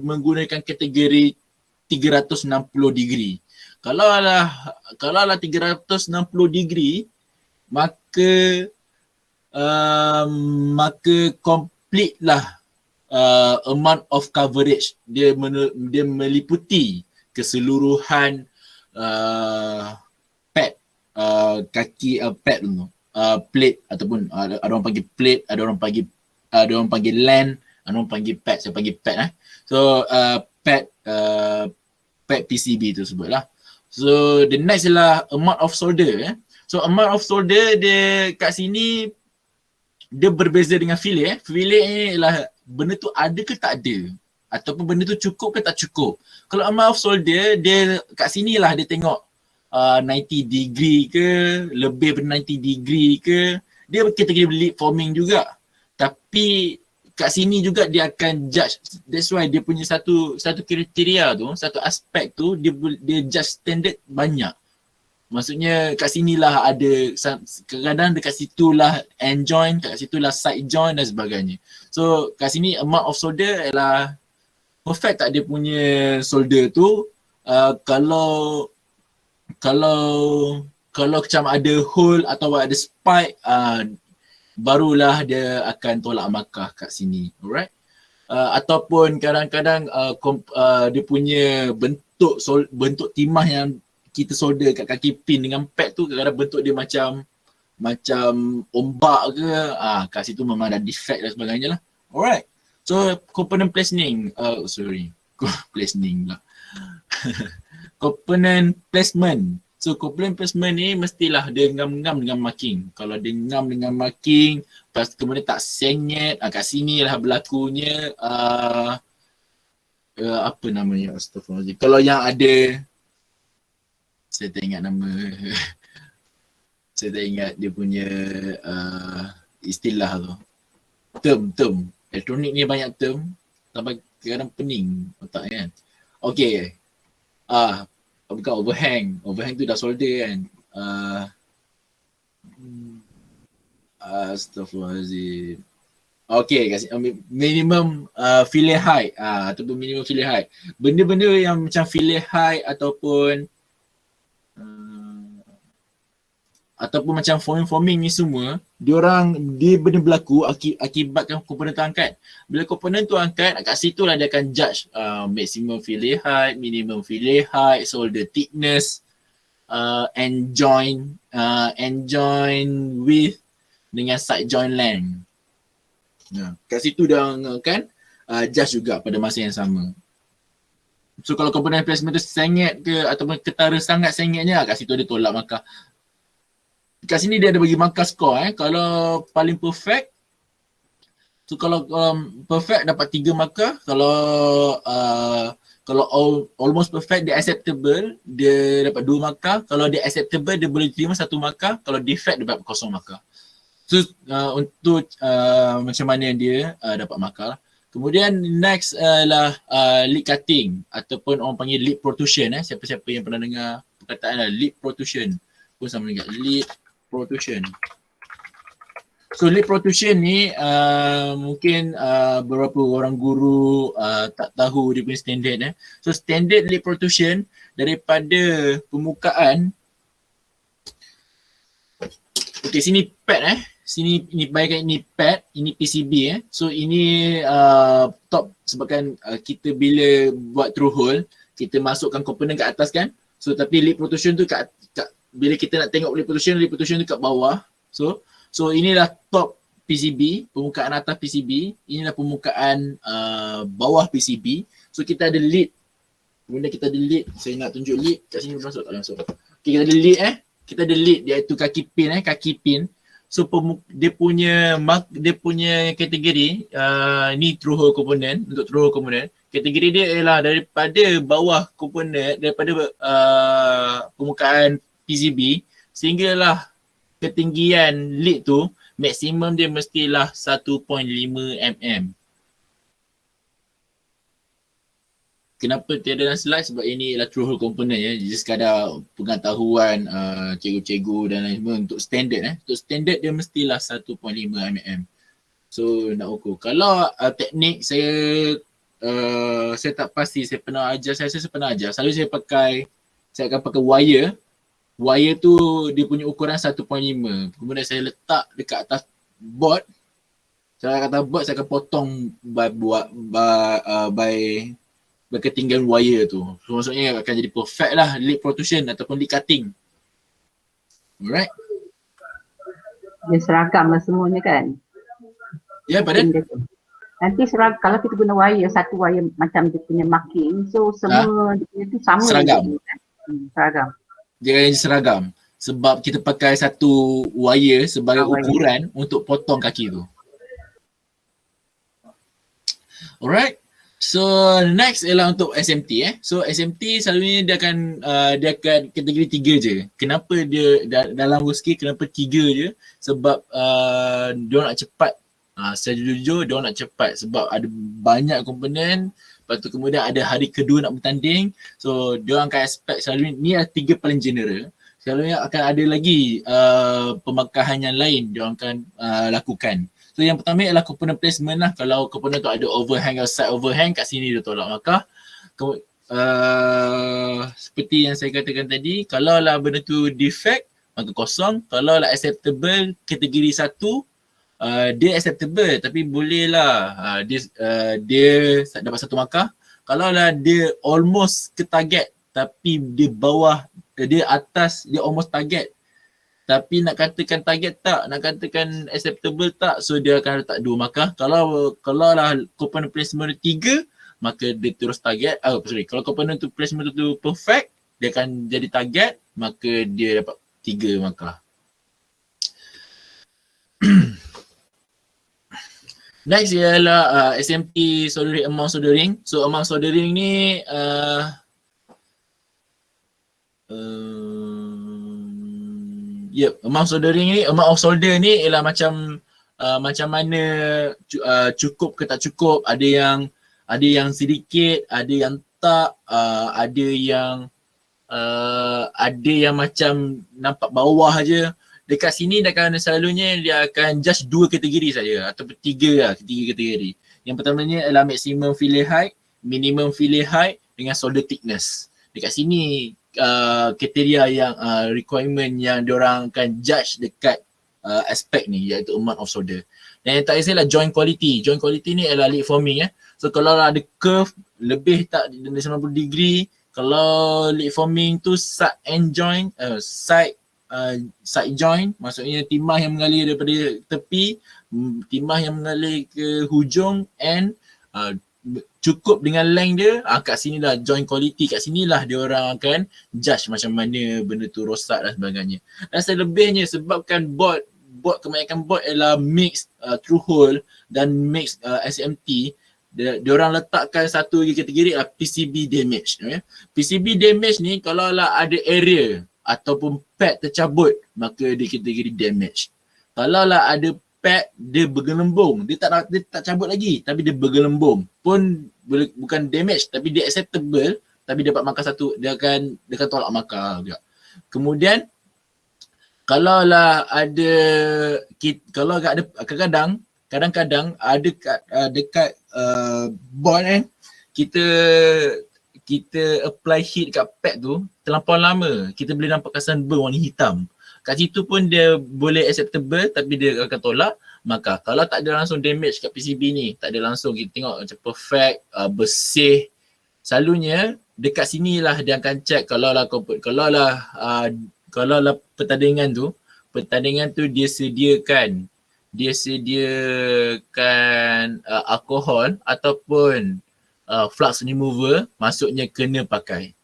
menggunakan kategori 360 degree. Kalau lah 360 degree, maka complete lah amount of coverage. Dia meliputi keseluruhan pad, kaki pad tu, plate ataupun ada orang panggil plate, ada orang panggil land, ada orang panggil pad, saya panggil pad. So pad PCB tu sebutlah. So the next ialah amount of solder. So amount of solder dia kat sini dia berbeza dengan fillet. Fillet ni ialah benda tu ada ke tak ada, ataupun benda tu cukup ke tak cukup. Kalau amount of solder, dia kat sini lah dia tengok 90 degree ke, lebih daripada 90 degree ke. Dia kategori lead forming juga. Tapi kat sini juga dia akan judge. That's why dia punya satu kriteria tu, satu aspek tu, dia judge standard banyak. Maksudnya kat sinilah ada, kadang-kadang dekat situlah end joint, kat situlah side joint dan sebagainya. So kat sini amount of solder ialah perfect tak dia punya solder tu. Kalau macam ada hole atau ada spike, barulah dia akan tolak markah kat sini. Alright. Ataupun kadang-kadang dia punya bentuk timah yang kita solder kat kaki pin dengan pad tu, kadang-kadang bentuk dia macam ombak ke, kat situ memang ada defect dan sebagainya lah. Alright. So component placing, placing lah. Component placement. So component placement ni mestilah dia ngam-ngam dengan marking. Kalau dia ngam dengan marking, lepas kemudian tak sengit, kat sini lah berlakunya apa namanya, astagfirullahaladzim. Kalau yang ada, saya tak ingat nama, saya tak ingat dia punya istilah tu. Term. Elektronik ni banyak term, sampai kadang pening otak kan. Okay. Bukan overhang. Overhang tu dah solder kan. Astagfirullahaladzim. Okay, minimum fillet height ataupun minimum fillet height. Benda-benda yang macam fillet height ataupun macam forming ni semua, dia benda berlaku akibatkan komponen tu angkat. Bila komponen tu angkat, kat situ lah dia akan judge maximum fillet height, minimum fillet height, solder thickness, end joint width dengan side joint length. Kat situ dia akan judge juga pada masa yang sama. So kalau komponen placement tu sengit ke ataupun ketara sangat sengitnya, kat situ dia tolak markah. Kat sini dia ada bagi markah skor. Kalau paling perfect, so kalau perfect dapat 3 markah. Kalau almost perfect, dia acceptable, dia dapat 2 markah. Kalau dia acceptable, dia boleh terima 1 markah. Kalau defect, dia dapat 0 markah. So untuk macam mana dia dapat markah. Kemudian next adalah lead cutting ataupun orang panggil lead protrusion. Siapa-siapa yang pernah dengar perkataan lead protrusion pun sama juga, lead protrusion. So lead protrusion ni mungkin beberapa orang guru tak tahu dia punya standard. So standard lead protrusion daripada permukaan, okay, sini pad sini ini bayangkan ini pad, ini PCB So ini top, sebabkan kita bila buat through hole, kita masukkan komponen kat atas kan. So tapi lead protrusion tu kat bila kita nak tengok lead protrusion tu kat bawah. So inilah top PCB, permukaan atas PCB, inilah permukaan bawah PCB. So kita ada lead. Kemudian kita ada lead, saya nak tunjuk lead kat sini, masuk tak masuk. Okay, kita ada lead kita ada lead, iaitu kaki pin. So dia punya kategori ni through hole component, untuk through hole component. Kategori dia ialah daripada bawah komponen, daripada permukaan PCB sehinggalah ketinggian lead tu, maksimum dia mestilah 1.5 mm. Kenapa tiada dalam slide? Sebab ini ialah through hole component Jadi sekadar pengetahuan cikgu-cikgu dan lain sebagainya untuk standard Untuk standard dia mestilah 1.5 mm. So nak ukur. Kalau teknik saya saya tak pasti, saya pernah ajar, saya rasa saya pernah ajar. Selalu saya akan pakai wire tu dia punya ukuran 1.5. Kemudian saya letak dekat atas board. Saya kata board, saya akan potong by ketinggian wire tu. So maksudnya akan jadi perfect lah lead protrusion ataupun lead cutting. Alright. Dia seragam lah semuanya kan. Ya, pardon? Nanti kalau kita guna wire, satu wire macam dia punya marking, so semua dia tu sama. Seragam. Seragam. Dia akan seragam. Sebab kita pakai satu wire sebagai ukuran untuk potong kaki tu. Alright. So next ialah untuk SMT. So SMT selalunya dia akan kategori 3 je. Kenapa dia dalam WSK kenapa 3 je? Sebab dia nak cepat. Secara jujur dia nak cepat sebab ada banyak komponen. Lepas tu kemudian ada hari kedua nak bertanding. So dia akan expect selalunya ni adalah 3 paling general. Selalunya akan ada lagi pemakahan yang lain dia akan lakukan. So yang pertama ialah component placement lah. Kalau component tu ada overhang atau side overhang, kat sini dia tolak markah. Seperti yang saya katakan tadi, kalau lah benda tu defect, maka kosong. Kalau lah acceptable kategori 1, dia acceptable tapi boleh lah dia dapat 1 markah. Kalau lah dia almost ke target tapi dia bawah, dia atas, dia almost target tapi nak katakan target tak, nak katakan acceptable tak, so dia akan letak 2 markah. Kalau lah component placement 3, maka dia terus target. Kalau component tu placement tu perfect, dia akan jadi target, maka dia dapat 3 markah. Next ialah SMT soldering, amount soldering. So amount soldering ni amount soldering ni, amount of solder ni ialah macam mana cukup ke tak cukup. Ada yang sedikit, ada yang tak, ada yang macam nampak bawah je. Dekat sini selalunya dia akan just 2 kategori saja ataupun 3 kategori. Yang pertamanya ialah maximum fillet height, minimum fillet height dengan solder thickness. Dekat sini kriteria yang requirement yang diorang akan judge dekat aspek ni, iaitu amount of solder. Dan yang tak kisah lah joint quality. Joint quality ni adalah lead forming. So kalau ada curve lebih tak dari 90 degree, kalau lead forming tu side end joint, side joint, maksudnya timah yang mengalir daripada tepi, timah yang mengalir ke hujung and cukup dengan length dia, kat sinilah joint quality, kat sinilah dia orang akan judge macam mana benda tu rosak dan sebagainya. Dan selebihnya sebabkan kebanyakan board ialah mix through hole dan mix SMT, dia orang letakkan satu lagi kategori PCB damage. PCB damage ni kalau lah ada area ataupun pad tercabut, maka dia kategori damage. Kalau lah ada pad dia bergelembung, dia tak cabut lagi tapi dia bergelembung pun bukan damage tapi dia acceptable, tapi dapat markah 1, dia akan tolak markah juga. Kemudian kalau lah ada kadang-kadang ada dekat board kita apply heat kat pad tu terlampau lama, kita boleh nampak kesan burn warna hitam. Kat situ pun dia boleh acceptable tapi dia akan tolak. Maka kalau tak ada langsung damage kat PCB ni, tak ada langsung, kita tengok macam perfect, bersih, selalunya dekat sinilah dia akan check kalau lah pertandingan tu dia sediakan alkohol ataupun flux remover, maksudnya kena pakai.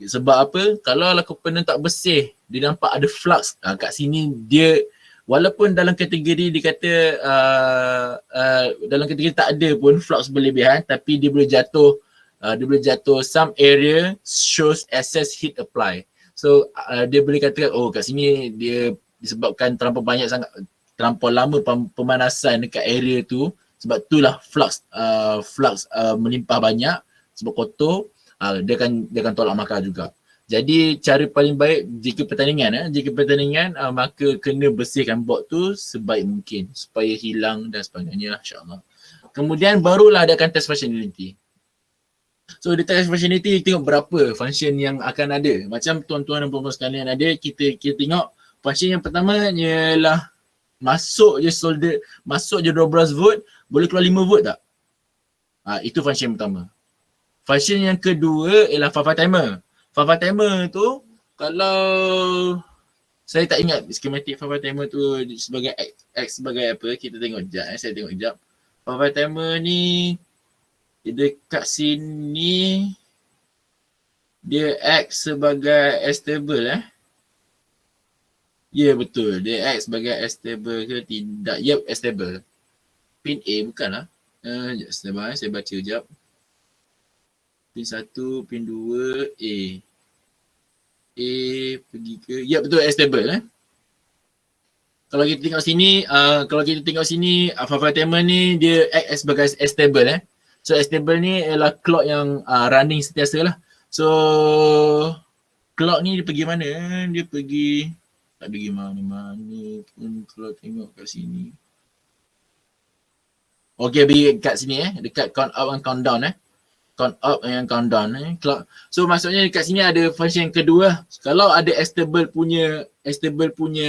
Sebab apa? Kalau lah komponen tak bersih, dia nampak ada flux. Kat sini dia, walaupun dalam kategori dia kata dalam kategori tak ada pun flux berlebihan, tapi dia boleh jatuh some area shows excess heat apply. So dia boleh katakan kat sini dia disebabkan terlampau lama pemanasan dekat area tu, sebab itulah flux melimpah banyak sebab kotor. Dia akan tolak markah juga. Jadi cara paling baik jika pertandingan maka kena bersihkan board tu sebaik mungkin supaya hilang dan sebagainya, insya-Allah. Kemudian barulah dia akan test functionality. So dia test functionality, tengok berapa function yang akan ada. Macam tuan-tuan dan puan-puan sekalian ada, kita tengok function yang pertama ialah masuk je solder, masuk je 12 volt, boleh keluar 5 volt tak? Itu function yang pertama. Function yang kedua ialah Fafa timer. Fafa timer tu kalau saya tak ingat skematik Fafa timer tu sebagai X sebagai apa, kita tengok sekejap saya tengok sekejap. Fafa timer ni dekat sini dia X sebagai stable Ya betul, dia X sebagai stable ke tidak? Yep, stable. Pin A bukanlah. Sekejap saya baca sekejap. Pin 1, pin 2, A. A pergi ke, ya betul, stable Kalau kita tengok sini, Fafa timer ni dia X sebagai stable So stable ni ialah clock yang running sentiasa lah. So clock ni dia pergi mana? Dia pergi, tak pergi mana-mana pun kalau tengok kat sini. Okay, pergi kat sini dekat count up and count down count up and count down clock. So maksudnya dekat sini ada function yang kedua. Kalau ada stable punya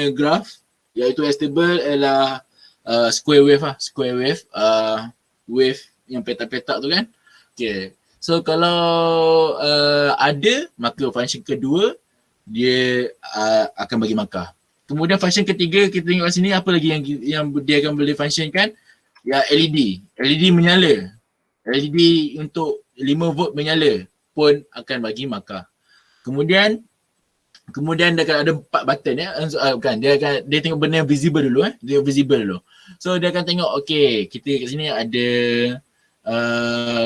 graph, iaitu stable ialah square wave square wave wave yang petak-petak tu kan. Okay. So kalau ada, maka function kedua dia akan bagi markah. Kemudian function ketiga kita tengok kat sini apa lagi yang dia akan boleh functionkan? Ya LED. LED menyala. LED untuk 5 volt menyala pun akan bagi markah. Kemudian dia akan ada 4 button bukan, dia tengok benda yang visible dulu dia visible dulu. So dia akan tengok okey, kita kat sini ada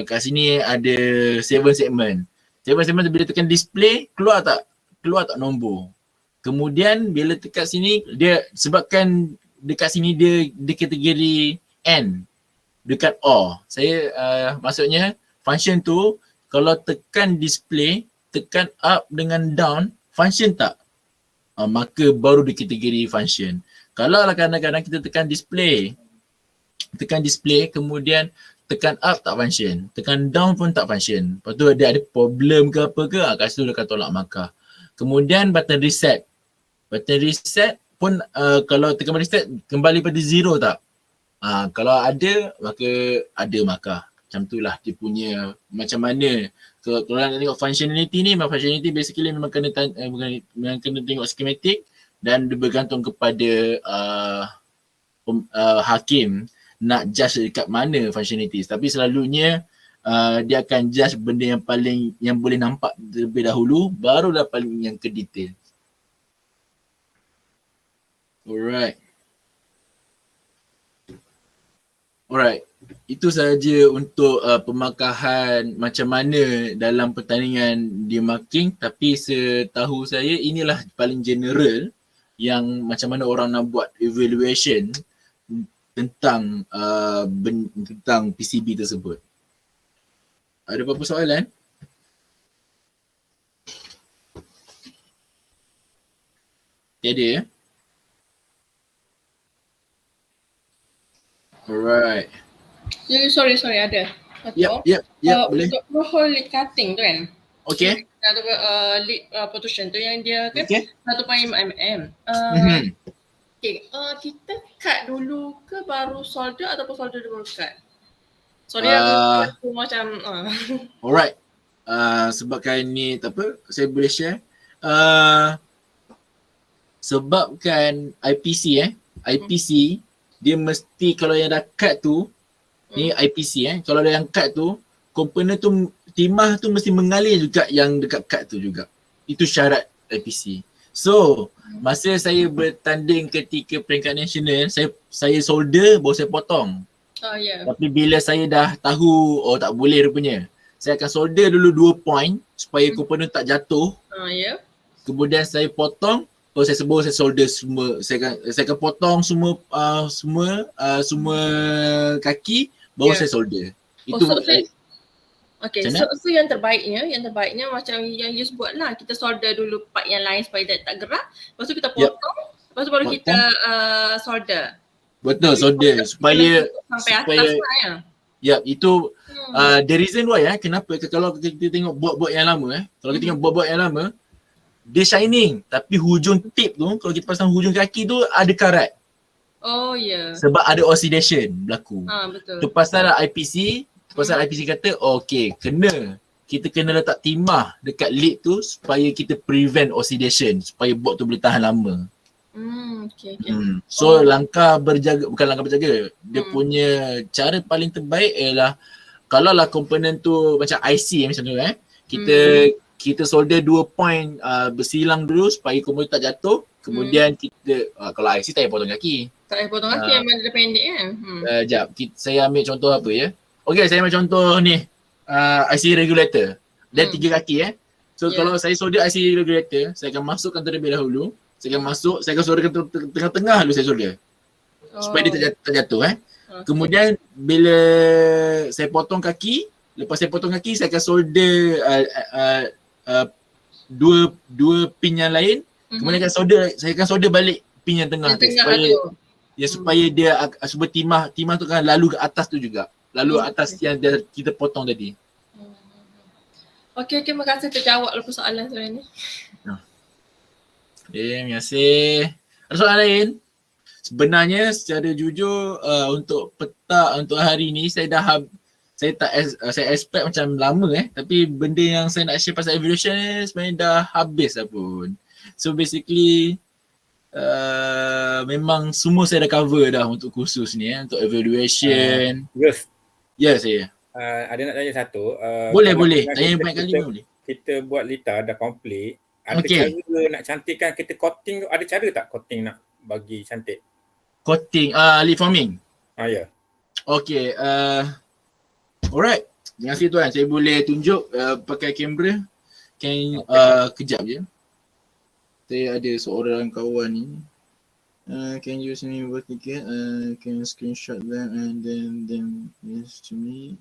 kat sini ada 7 segment. 7 segment bila tekan display keluar tak nombor. Kemudian bila tekan sini dia sebabkan dekat sini dia kategori N dekat OR. Saya maksudnya function tu kalau tekan display, tekan up dengan down, function tak? Maka baru dikategori function. Kalau kadang-kadang kita tekan display kemudian tekan up tak function, tekan down pun tak function. Lepas tu dia ada problem ke apa ke, kat situ dia akan tolak markah. Kemudian button reset. Button reset pun kalau tekan reset kembali pada zero tak? Kalau ada, maka ada markah. Macam itulah dia punya macam mana. Kalau nak tengok functionality ni, functionality basically memang kena tengok schematic dan dia bergantung kepada hakim nak judge dekat mana functionalities. Tapi selalunya dia akan judge benda yang boleh nampak terlebih dahulu, barulah paling yang ke detail. Alright. Itu sahaja untuk pemakahan macam mana dalam pertandingan di marking, tapi setahu saya inilah paling general yang macam mana orang nak buat evaluation tentang tentang PCB tersebut. Ada apa-apa soalan? Tiada ya? Alright. Sorry ada. Yep, boleh. Untuk whole lead cutting tu kan. Okay. Ada lead protrusion tu yang dia kan 1.5 mm. Okay, kita cut dulu ke baru solder ataupun solder dulu cut? Sorry aku macam Alright. Sebabkan ni tak apa, saya boleh share. Sebabkan IPC IPC dia mesti kalau yang dah cut tu ni IPC kalau ada yang cut tu, komponen tu timah tu mesti mengalir juga yang dekat cut tu juga. Itu syarat IPC. So, masa saya bertanding ketika peringkat nasional, saya solder baru saya potong. Tapi bila saya dah tahu tak boleh rupanya, saya akan solder dulu 2 point supaya komponen tak jatuh. Kemudian saya potong, baru saya solder semua. Saya akan potong semua kaki baru saya solder. Itu Okay, so yang terbaiknya macam yang Yus buat lah. Kita solder dulu part yang lain supaya dia tak gerak. Lepas tu kita potong, lepas tu baru kita solder. Betul, solder supaya sampai atas lah ya. Yep, itu the reason why kenapa kalau kita tengok board yang lama kalau kita tengok board yang lama, dia shining tapi hujung tip tu kalau kita pasang hujung kaki tu ada karat. Oh ya. Sebab ada oxidation berlaku. Betul. Tu pasal IPC, IPC kata kita kena letak timah dekat lid tu supaya kita prevent oxidation, supaya board tu boleh tahan lama. Okay. So langkah berjaga, bukan langkah berjaga, dia punya cara paling terbaik ialah kalau lah komponen tu macam IC macam tu kita solder 2 point bersilang dulu supaya komponen tak jatuh, kemudian kita kalau IC tak payah potong kaki. Tak payah potong kaki, memang dia pendek kan. Sekejap, saya ambil contoh apa ya. Okey, saya ambil contoh ni IC regulator. Dia 3 kaki So kalau saya solder IC regulator, saya akan masukkan terlebih dahulu. Saya akan solderkan tengah-tengah dulu saya solder. Supaya dia tak jatuh Kemudian bila saya potong kaki, lepas saya potong kaki, saya akan solder dua pin yang lain. Kemudian saya akan solder balik pin yang tengah tu supaya dia timah tu kan lalu ke atas tu juga. Lalu atas yang kita potong tadi. Okey, terima kasih terjawab lah persoalan saya ni. Terima kasih. Ada soalan lain? Sebenarnya secara jujur untuk hari ni saya expect macam lama tapi benda yang saya nak share pasal evaluation ni sebenarnya dah habis dah pun. So basically memang semua saya dah cover dah untuk kursus ni untuk evaluation. Yes. saya. Ada nak tanya satu. Boleh. Tanya banyak kali boleh. Kita buat litar dah complete. Ada cara nak cantikkan kita coating tu, ada cara tak coating nak bagi cantik? Coating, lid forming? Ya. Okay, alright. Terima kasih tuan, saya boleh tunjuk pakai kamera. Kejap je. Saya ada seorang kawan ni. Can you send me work ticket? Can screenshot them and then yes to me.